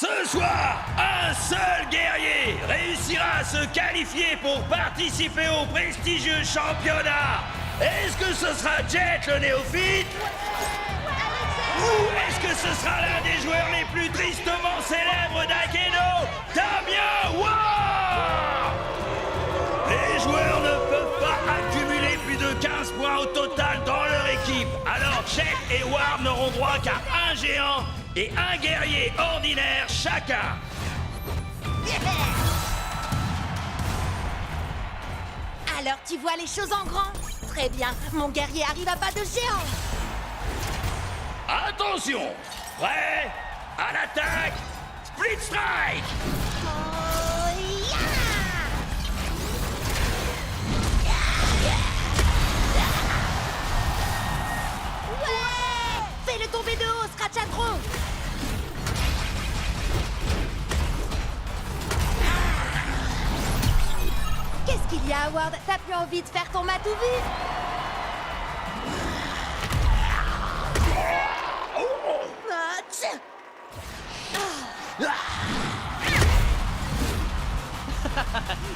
Ce soir, un seul guerrier réussira à se qualifier pour participer au prestigieux championnat. Est-ce que ce sera Jet le néophyte? Ou est-ce que ce sera l'un des joueurs les plus tristement célèbres d'Akedo, Damien Ward? Les joueurs ne peuvent pas accumuler plus de 15 points au total dans leur équipe. Alors Jet et Ward n'auront droit qu'à un géant et un guerrier ordinaire chacun. Alors tu vois les choses en grand? Très bien, mon guerrier arrive à pas de géant. Attention! Prêt? À l'attaque! Split Strike! Oh, yeah! Ouais! Fais-le tomber de haut, Scratchatron! Qu'est-ce qu'il y a, Howard? T'as plus envie de faire ton matou vif? Ah, tiens!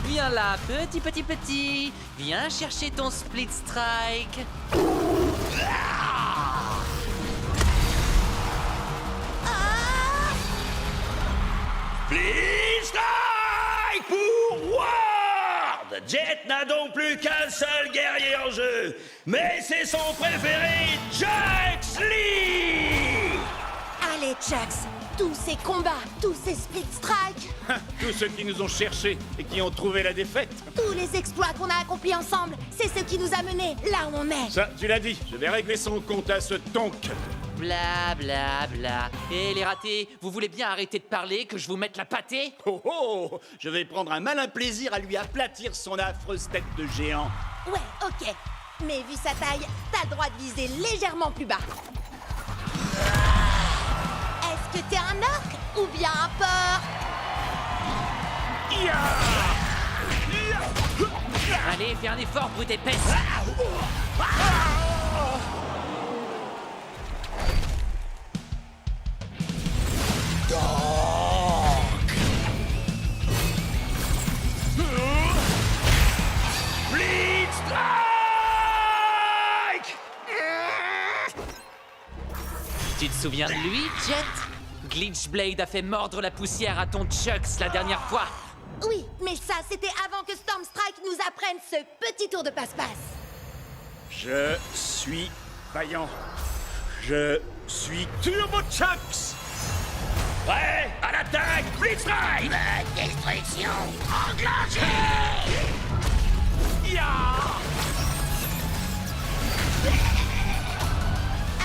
Viens là, petit. Viens chercher ton Split Strike. Split Strike pour Ward! Jet n'a donc plus qu'un seul guerrier en jeu, mais c'est son préféré, Chucks Lee! Allez, Chucks! Tous ces combats, tous ces split strikes, Tous ceux qui nous ont cherchés et qui ont trouvé la défaite. tous les exploits qu'on a accomplis ensemble, c'est ce qui nous a menés là où on est. Ça, tu l'as dit, je vais régler son compte à ce tonk. Bla bla bla. Et les ratés, vous voulez bien arrêter de parler, que je vous mette la pâtée? Oh oh, je vais prendre un malin plaisir à lui aplatir son affreuse tête de géant. Ouais, ok. Mais vu sa taille, t'as le droit de viser légèrement plus bas. Est-ce que t'es un orc ou bien un porc? Allez, fais un effort, brute épaisse. Split Strike! Tu te souviens de lui, Jet? Glitchblade a fait mordre la poussière à ton Chucks la dernière fois. Oui, mais ça, c'était avant que Stormstrike nous apprenne ce petit tour de passe-passe. Je suis vaillant. Je suis Turbo Chucks. Prêt? À l'attaque! Split Strike! Destruction enclenchée!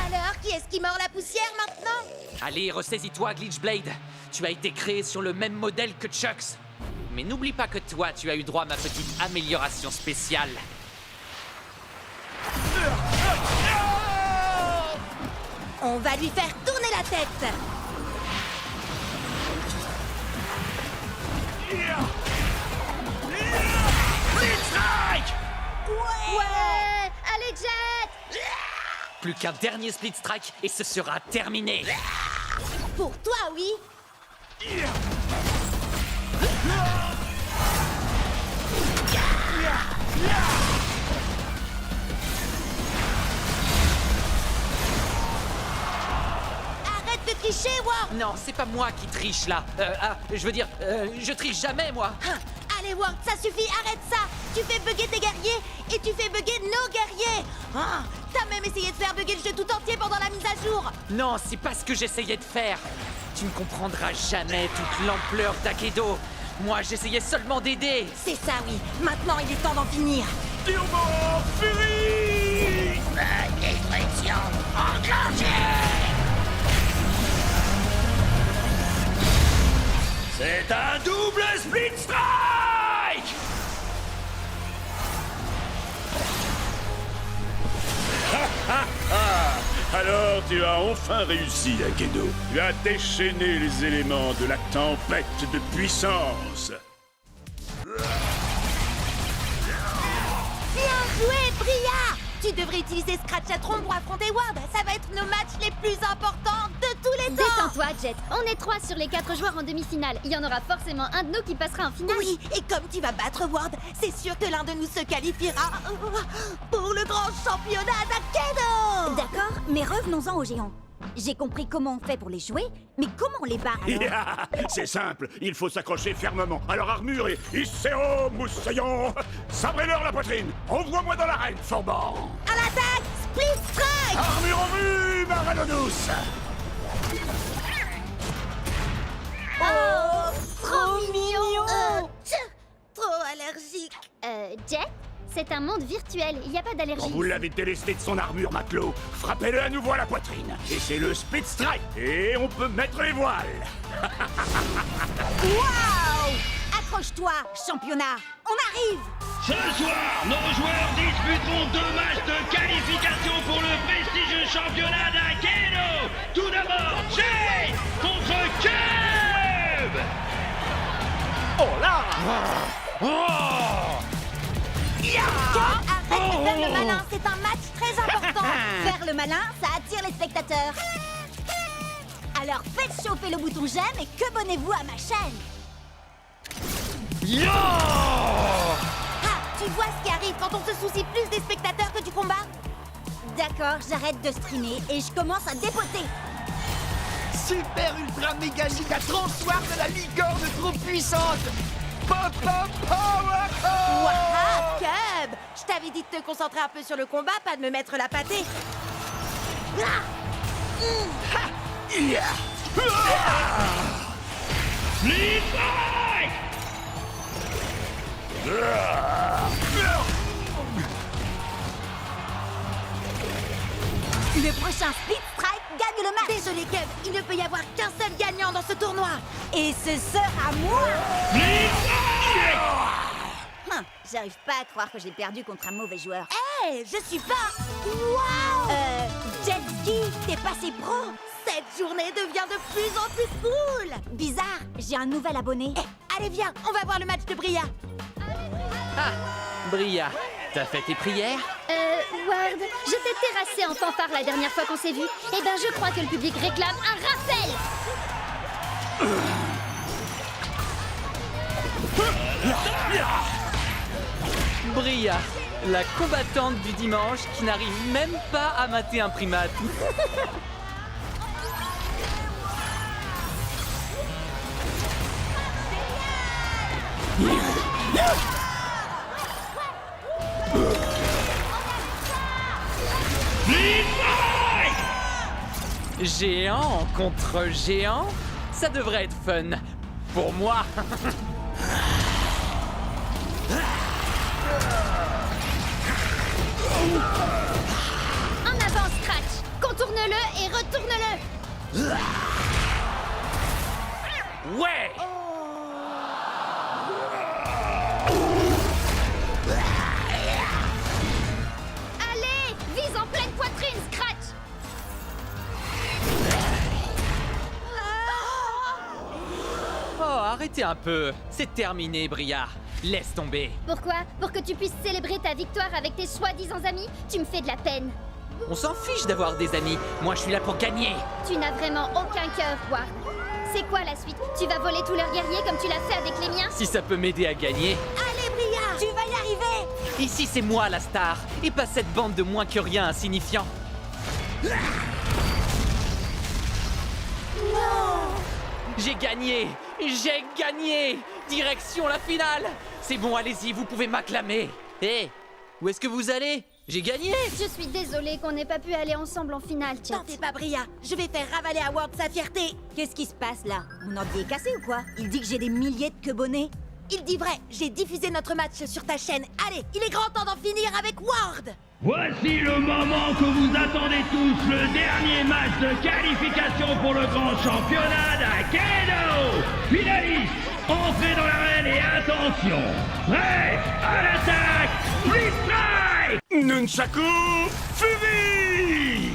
Alors, qui est-ce qui mord la poussière maintenant? Allez, ressaisis-toi, Glitchblade. Tu as été créé sur le même modèle que Chucks. Mais n'oublie pas que toi, tu as eu droit à ma petite amélioration spéciale. On va lui faire tourner la tête! Split Strike! Ouais! Allez, Jet! Plus qu'un dernier Split Strike et ce sera terminé. Pour toi, oui! Arrête de tricher, Ward! Non, c'est pas moi qui triche là. Je triche jamais, moi. Hein, allez, Ward, ça suffit, arrête ça! Tu fais bugger tes guerriers et tu fais bugger nos guerriers! Ah, t'as même essayé de faire bugger le jeu tout entier pendant la mise à jour! Non, c'est pas ce que j'essayais de faire. Tu ne comprendras jamais toute l'ampleur d'Akedo. Moi, j'essayais seulement d'aider. C'est ça, oui. Maintenant, il est temps d'en finir. Turbo Fury. Destruction enclenchée! C'est un double Split Strike! Alors tu as enfin réussi, Akedo. Tu as déchaîné les éléments de la tempête de puissance. Bien joué, Bria! Tu devrais utiliser Scratchatron pour affronter Ward. Ça va être nos matchs les plus importants de tous tous les temps. Détends-toi, Jet. On est 3 sur les 4 joueurs en demi-finale. Il y en aura forcément un de nous qui passera en finale. Oui, et comme tu vas battre Ward, c'est sûr que l'un de nous se qualifiera pour le grand championnat d'Akedo. D'accord, mais revenons-en aux géants. J'ai compris comment on fait pour les jouer, mais comment on les bat alors? C'est simple, il faut s'accrocher fermement à leur armure et Isséo, moussaillon, sabrez-leur la poitrine. Envoie-moi dans l'arène, Forban. À l'attaque, Split Strike. Armure en vue, Maranodous. Oh, trop mignon. Trop allergique. Jet, c'est un monde virtuel. Il n'y a pas Quand d'allergie. vous l'avez délesté de son armure, matelot, frappez-le à nouveau à la poitrine. Et c'est le Speed Strike. Et on peut mettre les voiles. Waouh! Accroche-toi, championnat. On arrive! Ce soir, nos joueurs disputeront 2 matchs de qualification pour le prestigieux championnat d'Akedo. Tout d'abord, Jay contre Cube. Oh là! Arrête de faire le malin, c'est un match très important. Faire le malin, ça attire les spectateurs. Alors faites chauffer le bouton j'aime et que abonnez-vous à ma chaîne. Ah, tu vois ce qui arrive quand on se soucie plus des spectateurs que du combat? D'accord, j'arrête de streamer et je commence à dépoter. Super ultra méga giga transwar de la licorne trop puissante. Pop pop power. Waouh, Cub! Je t'avais dit de te concentrer un peu sur le combat, pas de me mettre la pâtée. Split Strike. Le prochain Split Strike gagne le match. Désolé, Cub, il ne peut y avoir qu'un seul gagnant dans ce tournoi. Et ce sera moi. Split Strike. J'arrive pas à croire que j'ai perdu contre un mauvais joueur. Hé, je suis pas... Waouh! Jet Ski, t'es passé pro. Cette journée devient de plus en plus cool. Bizarre, j'ai un nouvel abonné. Allez, viens, on va voir le match de Bria. Ah, Bria, t'as fait tes prières? Ward, je t'ai terrassé en fanfare la dernière fois qu'on s'est vu. Eh ben, je crois que le public réclame un rappel. Bria, la combattante du dimanche qui n'arrive même pas à mater un primate. Split Strike. Géant contre géant, ça devrait être fun. Pour moi. En avant, Scratch. Contourne-le et retourne-le. Ouais! Allez, vise en pleine poitrine, Scratch. Oh, arrêtez un peu. C'est terminé, Bria. Laisse tomber. Pourquoi? Pour que tu puisses célébrer ta victoire avec tes soi-disant amis? Tu me fais de la peine. On s'en fiche d'avoir des amis. Moi, je suis là pour gagner. Tu n'as vraiment aucun cœur, Ward. C'est quoi la suite? Tu vas voler tous leurs guerriers comme tu l'as fait avec les miens? Si ça peut m'aider à gagner. Allez, Bria, tu vas y arriver. Ici, c'est moi la star, et pas cette bande de moins que rien insignifiants. J'ai gagné! J'ai gagné! Direction la finale! C'est bon, allez-y, vous pouvez m'acclamer! Hé! Où est-ce que vous allez? J'ai gagné! Je suis désolée qu'on n'ait pas pu aller ensemble en finale, Chet. T'en fais pas, Bria. Je vais faire ravaler à Ward sa fierté. Qu'est-ce qui se passe là? Mon ordi est cassé ou quoi? Il dit que j'ai des milliers de quebonnets. Il dit vrai, j'ai diffusé notre match sur ta chaîne. Allez, il est grand temps d'en finir avec Ward. Voici le moment que vous attendez tous, le dernier match de qualification pour le grand championnat d'Akedo. Finaliste, entrez dans l'arène et attention, prêt à l'attaque, Split Strike. Nunchaku Fury.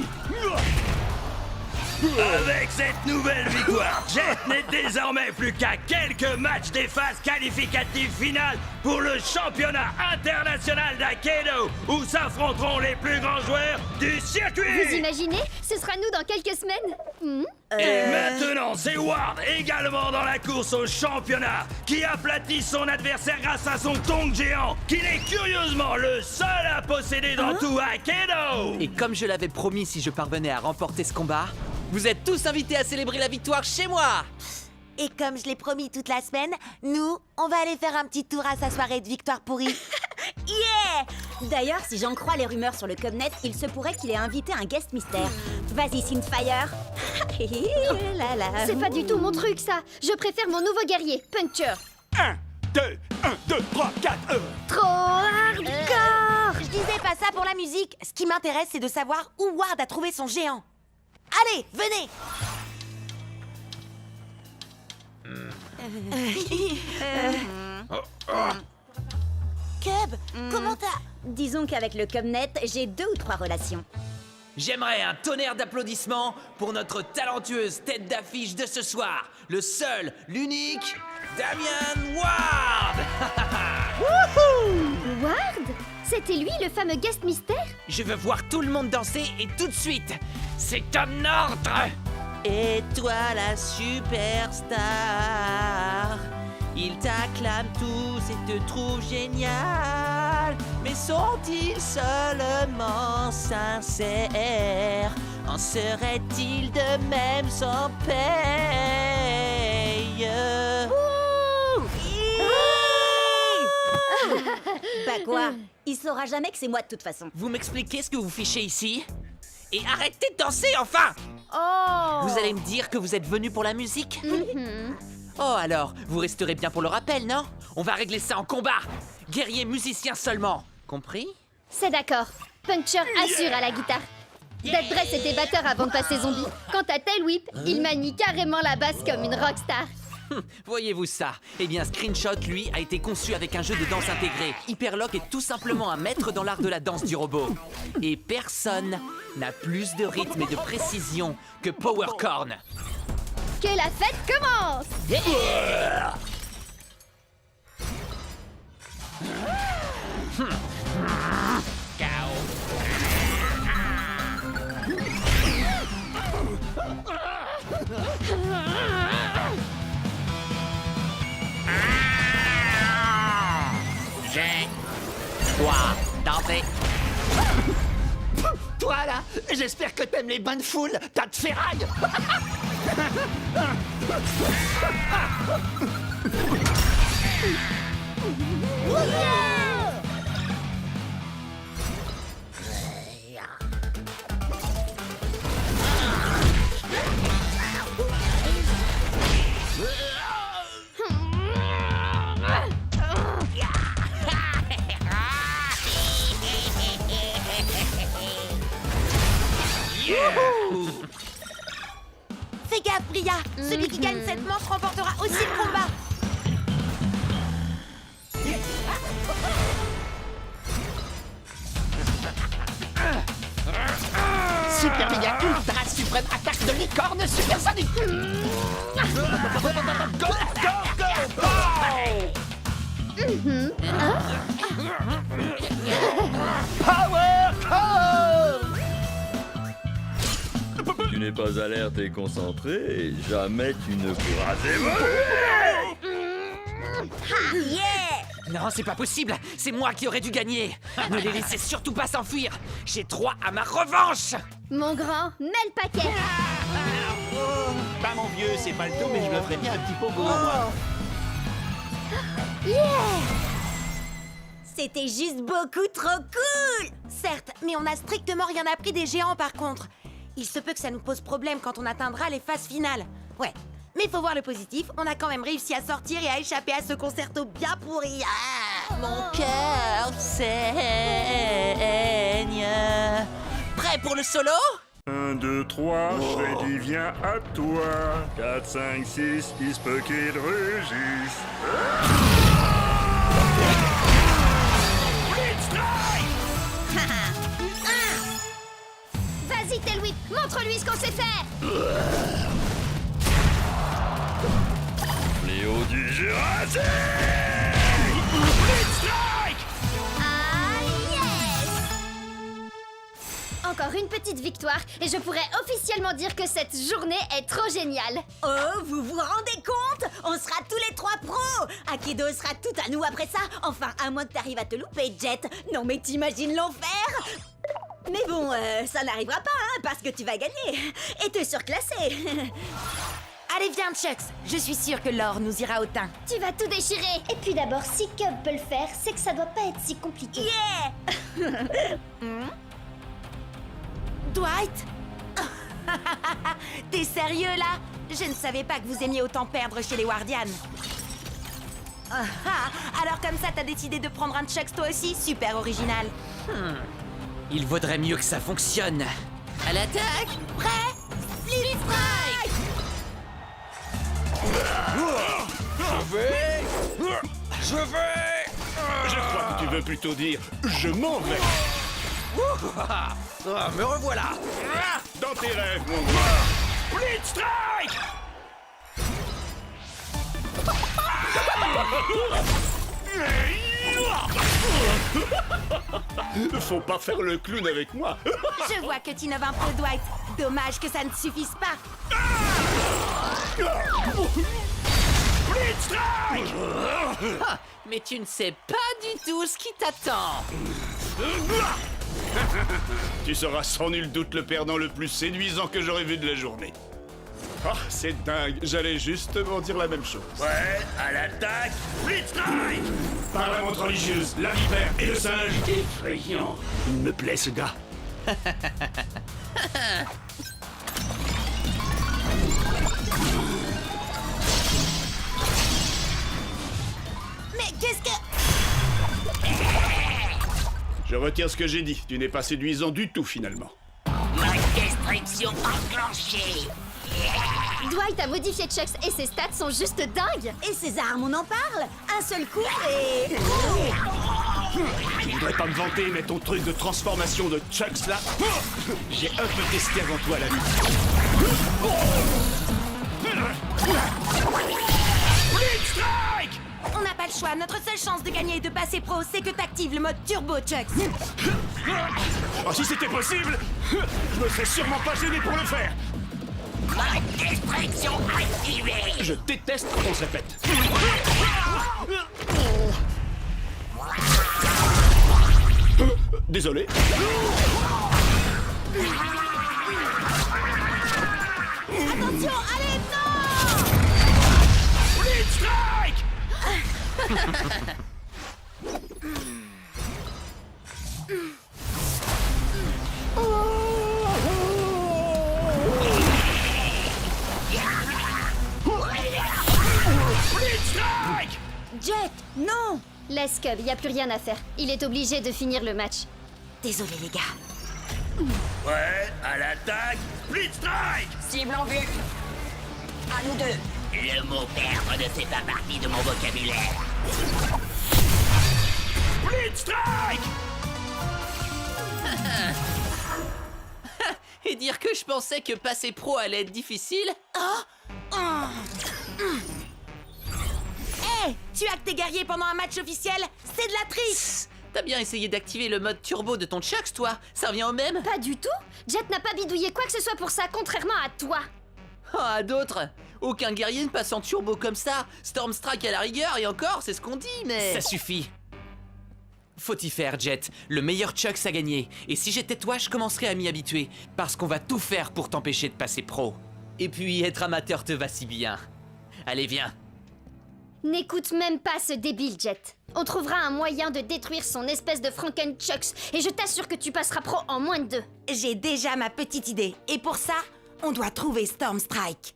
Avec cette nouvelle victoire, Jet n'est désormais plus qu'à quelques matchs des phases qualificatives finales pour le championnat international d'Aikido, où s'affronteront les plus grands joueurs du circuit. Vous imaginez? Ce sera nous dans quelques semaines. Et maintenant, c'est Ward, également dans la course au championnat, qui aplatit son adversaire grâce à son tong géant, qu'il est curieusement le seul à posséder dans tout Aikido. Et comme je l'avais promis, si je parvenais à remporter ce combat, vous êtes tous invités à célébrer la victoire chez moi. Et comme je l'ai promis toute la semaine, nous, on va aller faire un petit tour à sa soirée de victoire pourrie. Yeah! D'ailleurs, si j'en crois les rumeurs sur le Cubnet, il se pourrait qu'il ait invité un guest mystère. Vas-y, Synthfire. Là, là. C'est pas du tout mon truc, ça. Je préfère mon nouveau guerrier, Puncture. 1, 2, 3, 4, Trop hardcore. Je disais pas ça pour la musique. Ce qui m'intéresse, c'est de savoir où Ward a trouvé son géant. Allez, venez. Cub, comment t'as... Disons qu'avec le Cubnet, j'ai 2 ou 3 relations. J'aimerais un tonnerre d'applaudissements pour notre talentueuse tête d'affiche de ce soir, le seul, l'unique, Damian Ward. Ward? C'était lui, le fameux guest mystère? Je veux voir tout le monde danser et tout de suite. C'est un ordre. Et toi la superstar, ils t'acclament tous et te trouvent génial. Mais sont-ils seulement sincères? En serait-il de même sans paye? Bah quoi? Il saura jamais que c'est moi de toute façon. Vous m'expliquez ce que vous fichez ici? Et arrêtez de danser enfin! Oh. Vous allez me dire que vous êtes venu pour la musique? Oh alors, vous resterez bien pour le rappel, non? On va régler ça en combat! Guerrier musicien seulement! Compris? C'est d'accord. Puncture assure à la guitare. Dead Dress était batteur avant de passer zombie. Quant à Tail Whip, il manie carrément la basse comme une rockstar. Voyez-vous ça? Eh bien, Screenshot, lui, a été conçu avec un jeu de danse intégré. Hyperlock est tout simplement un maître dans l'art de la danse du robot. Et personne n'a plus de rythme et de précision que Powercorn. Que la fête commence! J'ai toi danser. Toi là, j'espère que t'aimes les bains de foule, tas de ferraille. Fais gaffe, Bria. Celui qui gagne cette manche remportera aussi le combat. Super méga ultra suprême attaque de licorne supersonique. Go, go, go, go. Power Core. Tu n'es pas alerte et concentré, et jamais tu ne pourras évoluer. Non, c'est pas possible. C'est moi qui aurais dû gagner. Ne les laissez surtout pas s'enfuir. J'ai droit à ma revanche. Mon grand, mets le paquet! Bah mon vieux, c'est pas le tout, mais je me ferais bien un petit pogo moi. C'était juste beaucoup trop cool. Certes, mais on n'a strictement rien appris des géants par contre. Il se peut que ça nous pose problème quand on atteindra les phases finales. Ouais, mais faut voir le positif, on a quand même réussi à sortir et à échapper à ce concerto bien pourri. Ah, Mon cœur saigne. Prêt pour le solo? 1, 2, 3, Freddy vient à toi. 4, 5, 6, il se peut qu'il rugisse. Vas-y, Vas-y, Tailwhip, montre-lui ce qu'on sait faire. Léo du Jurassique. Ah, yes! Encore une petite victoire, et je pourrais officiellement dire que cette journée est trop géniale. Oh, vous vous rendez compte? On sera tous les 3 pros! Akido sera tout à nous après ça. Enfin, à moins que t'arrives à te louper, Jet. Non mais t'imagines l'enfer? Mais bon, ça n'arrivera pas, hein, parce que tu vas gagner. Et t'es surclassé. Allez, viens, Chucks. Je suis sûre que l'or nous ira au teint. Tu vas tout déchirer. Et puis d'abord, si Cub peut le faire, c'est que ça doit pas être si compliqué. Yeah! Dwight? T'es sérieux, là? Je ne savais pas que vous aimiez autant perdre chez les Wardians. Alors comme ça, t'as décidé de prendre un Chucks toi aussi? Super original. Il vaudrait mieux que ça fonctionne. À l'attaque. Prêt? Split Strike! Je crois que tu veux plutôt dire je m'en vais. Me revoilà. Dans tes rêves, mon gars. Split Strike. Faut pas faire le clown avec moi. Je vois que tu innoves un peu, Dwight. Dommage que ça ne suffise pas. Split Strike. Ah, mais tu ne sais pas du tout ce qui t'attend. Tu seras sans nul doute le perdant le plus séduisant que j'aurais vu de la journée. Ah, c'est dingue, j'allais justement dire la même chose. Ouais, à l'attaque, Split Strike. Par la montre religieuse, la vipère et le singe. Effrayant. Il me plaît ce gars. Mais qu'est-ce que... Je retire ce que j'ai dit, tu n'es pas séduisant du tout finalement. Dwight a modifié Chucks et ses stats sont juste dingues. Et ces armes, on en parle? Un seul coup et... Je voudrais pas me vanter, mais ton truc de transformation de Chucks là, j'ai un peu testé avant toi la vie. Split Strike. On n'a pas le choix. Notre seule chance de gagner et de passer pro, c'est que t'actives le mode turbo, Chucks. Oh, si c'était possible, je me serais sûrement pas gêné pour le faire. Je déteste qu'on se répète. Désolé. Attention, allez, non! Split Strike. Jet, non! Laisse Cub, y a plus rien à faire. Il est obligé de finir le match. Désolé, les gars. Ouais, à l'attaque, Split Strike. Cible en vue. À nous deux. Le mot perdre ne fait pas partie de mon vocabulaire. Split Strike. Et dire que je pensais que passer pro allait être difficile? Hé, tu as que tes guerriers pendant un match officiel? C'est de la triche! T'as bien essayé d'activer le mode turbo de ton Chucks, toi? Ça revient au même? Pas du tout. Jet n'a pas bidouillé quoi que ce soit pour ça, contrairement à toi. Oh, à d'autres! Aucun guerrier ne passe en turbo comme ça! Storm Strike à la rigueur, et encore, c'est ce qu'on dit, mais... Ça suffit! Faut y faire, Jet. Le meilleur Chucks a gagné. Et si j'étais toi, je commencerais à m'y habituer. Parce qu'on va tout faire pour t'empêcher de passer pro. Et puis, être amateur te va si bien. Allez, viens. N'écoute même pas ce débile, Jet. On trouvera un moyen de détruire son espèce de Franken-Chucks, et je t'assure que tu passeras pro en moins de 2. J'ai déjà ma petite idée. Et pour ça, on doit trouver Storm Strike.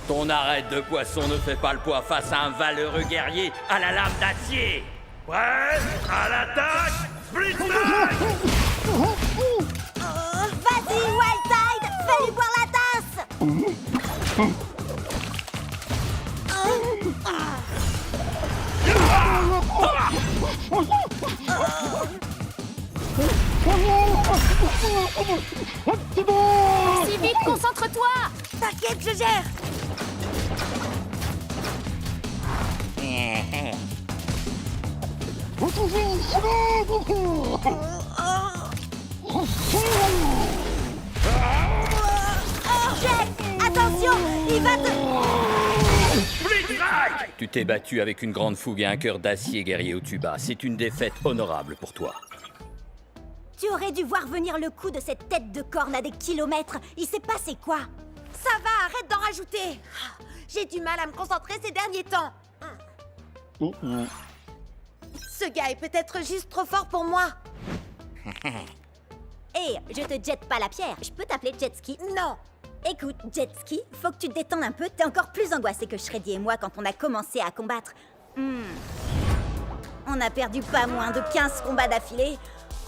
Ton arête de poisson ne fait pas le poids face à un valeureux guerrier à la lame d'acier. Prêt, à l'attaque, Split Strike. Vas-y, Wildtide! Fais-lui boire la tasse! Si vite, concentre-toi! T'inquiète, je gère. Jet, attention, il va te... Tu t'es battu avec une grande fougue et un cœur d'acier, guerrier Otuba. C'est une défaite honorable pour toi. Tu aurais dû voir venir le coup de cette tête de corne à des kilomètres. Il s'est passé quoi? Ça va, arrête d'en rajouter. J'ai du mal à me concentrer ces derniers temps. Ce gars est peut-être juste trop fort pour moi. Hé, je te jette pas la pierre. Je peux t'appeler Jetski? Non. Écoute, Jetski, faut que tu te détendes un peu. T'es encore plus angoissé que Shreddy et moi quand on a commencé à combattre. On a perdu pas moins de 15 combats d'affilée.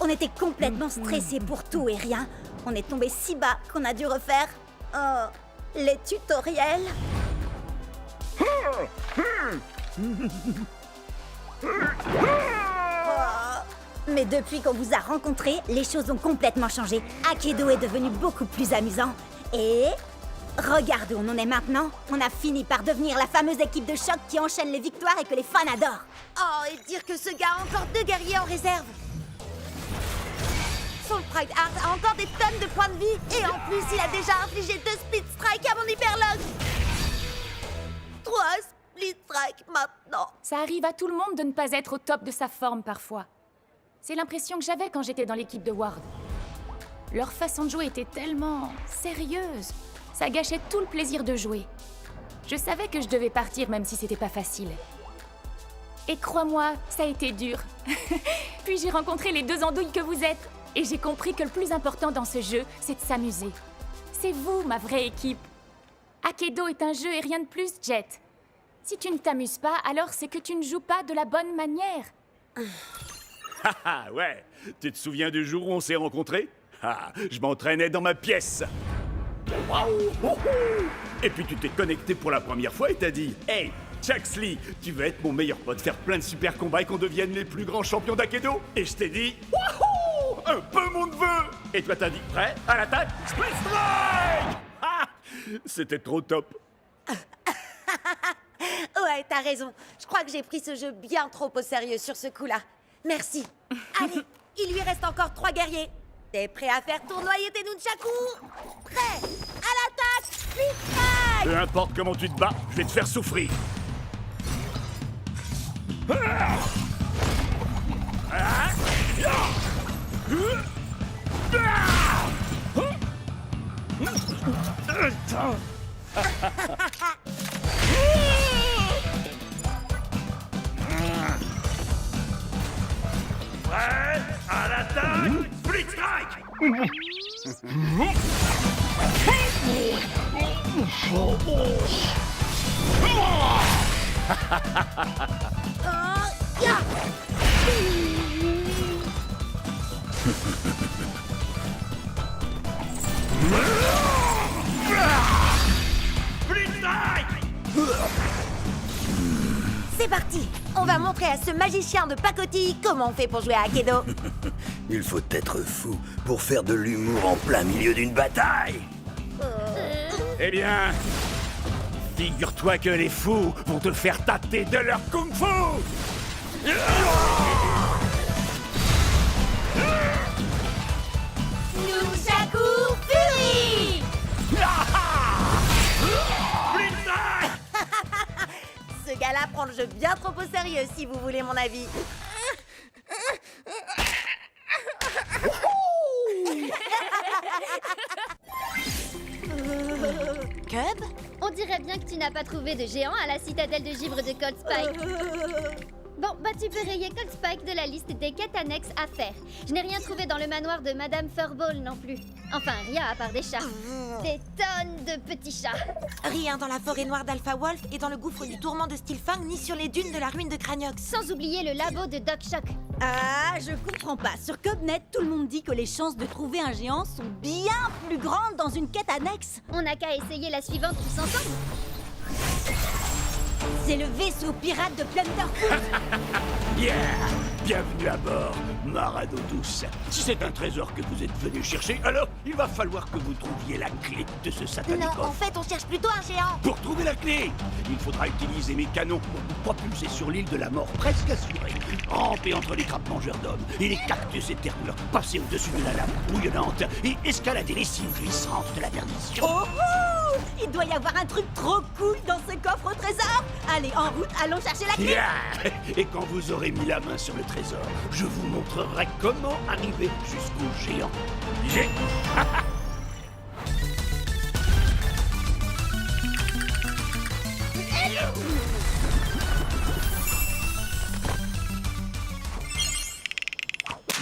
On était complètement stressés pour tout et rien. On est tombé si bas qu'on a dû refaire... les tutoriels. Mais depuis qu'on vous a rencontrés, les choses ont complètement changé. Akedo est devenu beaucoup plus amusant. Et... regarde où on en est maintenant. On a fini par devenir la fameuse équipe de choc qui enchaîne les victoires et que les fans adorent. Oh, et dire que ce gars a encore 2 guerriers en réserve. Son Pride Heart a encore des tonnes de points de vie. Et en plus, il a déjà infligé 2 Split Strike à mon Hyperlock. 3 Split Strike maintenant. Ça arrive à tout le monde de ne pas être au top de sa forme parfois. C'est l'impression que j'avais quand j'étais dans l'équipe de Ward. Leur façon de jouer était tellement sérieuse. Ça gâchait tout le plaisir de jouer. Je savais que je devais partir même si c'était pas facile. Et crois-moi, ça a été dur. Puis j'ai rencontré les 2 andouilles que vous êtes. Et j'ai compris que le plus important dans ce jeu, c'est de s'amuser. C'est vous, ma vraie équipe. Akedo est un jeu et rien de plus, Jet. Si tu ne t'amuses pas, alors c'est que tu ne joues pas de la bonne manière. Haha, ouais. Tu te souviens du jour où on s'est rencontrés? Ah, je m'entraînais dans ma pièce. Et puis tu t'es connecté pour la première fois et t'as dit « Hey, Chuxley, tu veux être mon meilleur pote, faire plein de super combats et qu'on devienne les plus grands champions d'Akedo ?» Et je t'ai dit « Wouhou! Un peu mon neveu !» Et toi t'as dit « Prêt? À l'attaque? Split Strike !» Ah, c'était trop top. Ouais, t'as raison. Je crois que j'ai pris ce jeu bien trop au sérieux sur ce coup-là. Merci. Allez, il lui reste encore 3 guerriers. T'es prêt à faire tournoyer tes nunchakus? Prêt? À l'attaque! Split Strike! Peu importe comment tu te bats, je vais te faire souffrir. Prêt? À l'attaque! Split Strike! Split Strike! C'est parti! On va montrer à ce magicien de pacotille comment on fait pour jouer à Akedo. Il faut être fou pour faire de l'humour en plein milieu d'une bataille. Eh bien, figure-toi que les fous vont te faire tâter de leur kung-fu. Nunchaku Fury! Split Strike! Ce gars-là prend le jeu bien trop au sérieux, si vous voulez mon avis. Cub? On dirait bien que tu n'as pas trouvé de géant à la citadelle de givre de Cold Spike. Bon, bah tu peux rayer Cold Spike de la liste des quêtes annexes à faire. Je n'ai rien trouvé dans le manoir de Madame Furball non plus. Enfin, rien à part des chats. Des tonnes de petits chats. Rien dans la forêt noire d'Alpha Wolf et dans le gouffre du tourment de Steelfang, ni sur les dunes de la ruine de Craniox. Sans oublier le labo de Doc Shock. Ah, je comprends pas. Sur Cubnet, tout le monde dit que les chances de trouver un géant sont bien plus grandes dans une quête annexe. On n'a qu'à essayer la suivante tous ensemble. C'est le vaisseau pirate de Plunderfoot. Yeah! Bienvenue à bord, Marado douce. Si c'est un trésor que vous êtes venu chercher, alors il va falloir que vous trouviez la clé de ce satanique Non, en coffre. fait, on cherche plutôt un géant. Pour trouver la clé, il faudra utiliser mes canons pour vous propulser sur l'île de la mort presque assurée. Ramper entre les crabes-mangeurs d'hommes et les cactus éternels, passer au-dessus de la lame bouillonnante et escalader les cimes glissantes de la perdition. Oh, oh! Il doit y avoir un truc trop cool dans ce coffre au trésor. Allez, en route, allons chercher la clé. Yeah! Et quand vous aurez mis la main sur le trésor, je vous montrerai comment arriver jusqu'au géant.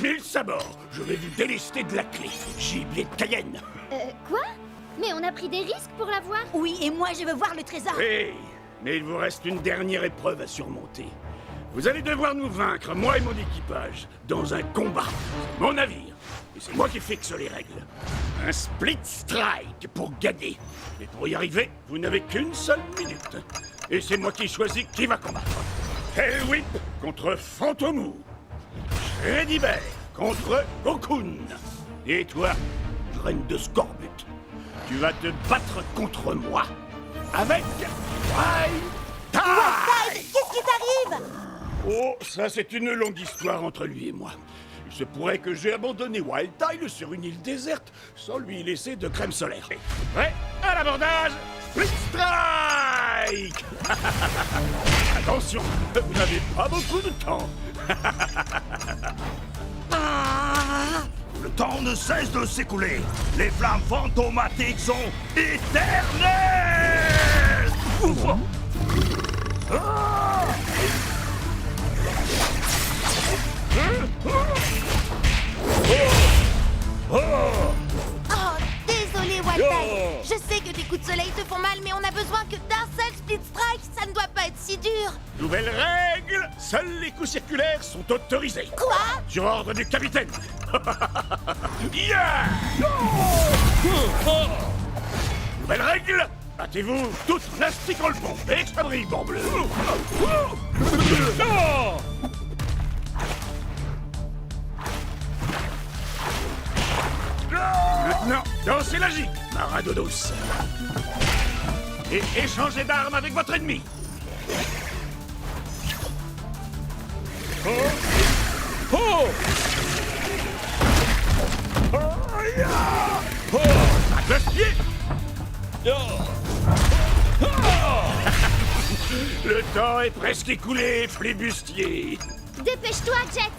Mille sabords, je vais vous délester de la clé. Gibier de Cayenne. Quoi? Mais on a pris des risques pour l'avoir. Oui, et moi je veux voir le trésor. Oui, mais il vous reste une dernière épreuve à surmonter. Vous allez devoir nous vaincre, moi et mon équipage, dans un combat. C'est mon navire, et c'est moi qui fixe les règles. Un split strike pour gagner. Et pour y arriver, vous n'avez qu'une seule minute. Et c'est moi qui choisis qui va combattre. Hellwhip contre Fantomou. Shreddy Bear contre Cocoon. Et toi, graine de scorbut, tu vas te battre contre moi. Avec Wild Tide. Qu'est-ce qui t'arrive? Oh, ça c'est une longue histoire entre lui et moi. Il se pourrait que j'ai abandonné Wild Tide sur une île déserte sans lui laisser de crème solaire. Prêt à l'abordage? Split Strike. Attention, vous n'avez pas beaucoup de temps. Le temps ne cesse de s'écouler. Les flammes fantomatiques sont éternelles. Oh, désolé, Wildtide. Je sais que tes coups de soleil te font mal, mais on a besoin que d'un seul split strike. Ça ne doit pas être si dur. Nouvelle règle, seuls les coups circulaires sont autorisés. Quoi? Sur ordre du capitaine. Yeah! Nouvelle règle, battez-vous tous en astiquant le pont. Extra-brillant bleu. Maintenant, dansez la gigue, Marado douce. Et échangez d'armes avec votre ennemi. À cloche-pied. Le temps est presque écoulé, flibustier. Dépêche-toi, Jet.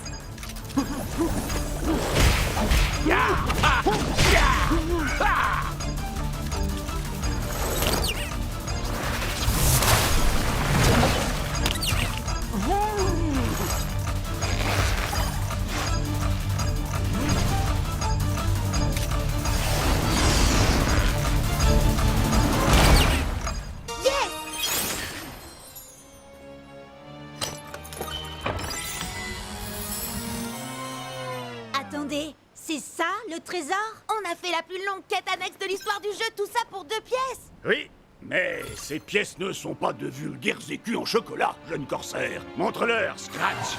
Attendez, c'est ça le trésor? On a fait la plus longue quête annexe de l'histoire du jeu, tout ça pour 2 pièces. Oui, mais ces pièces ne sont pas de vulgaires écus en chocolat, jeune corsaire. Montre-leur, Scratch.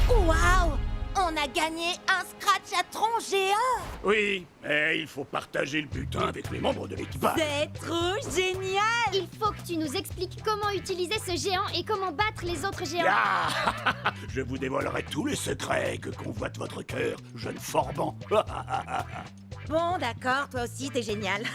Waouh! On a gagné un scratch à tronc géant. Oui, mais il faut partager le butin avec les membres de l'équipage. C'est trop génial! Il faut que tu nous expliques comment utiliser ce géant et comment battre les autres géants. Ah Je vous dévoilerai tous les secrets que convoite votre cœur, jeune forban. Bon, d'accord, toi aussi, t'es génial.